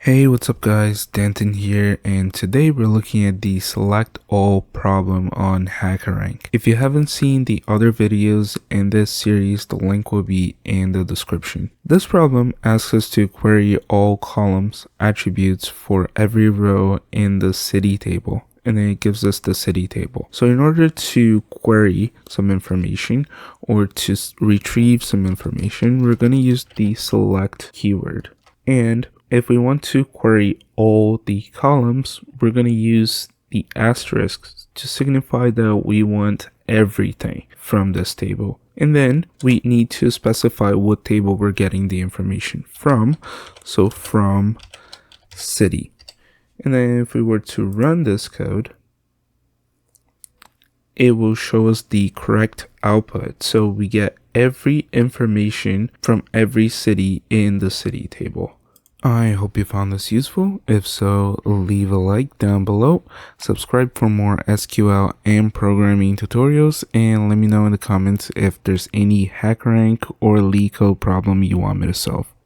Hey, what's up guys, Danton here, and today we're looking at the select all problem on HackerRank. If you haven't seen the other videos in this series, the link will be in the description. This problem asks us to query all columns attributes for every row in the city table, and then it gives us the city table. So in order to query some information or to retrieve some information, we're going to use the select keyword. And if we want to query all the columns, we're going to use the asterisk to signify that we want everything from this table. And then we need to specify what table we're getting the information from. So from city. And then if we were to run this code, it will show us the correct output. So we get every information from every city in the city table. I hope you found this useful. If so, leave a like down below, subscribe for more SQL and programming tutorials, and let me know in the comments if there's any HackerRank or LeetCode problem you want me to solve.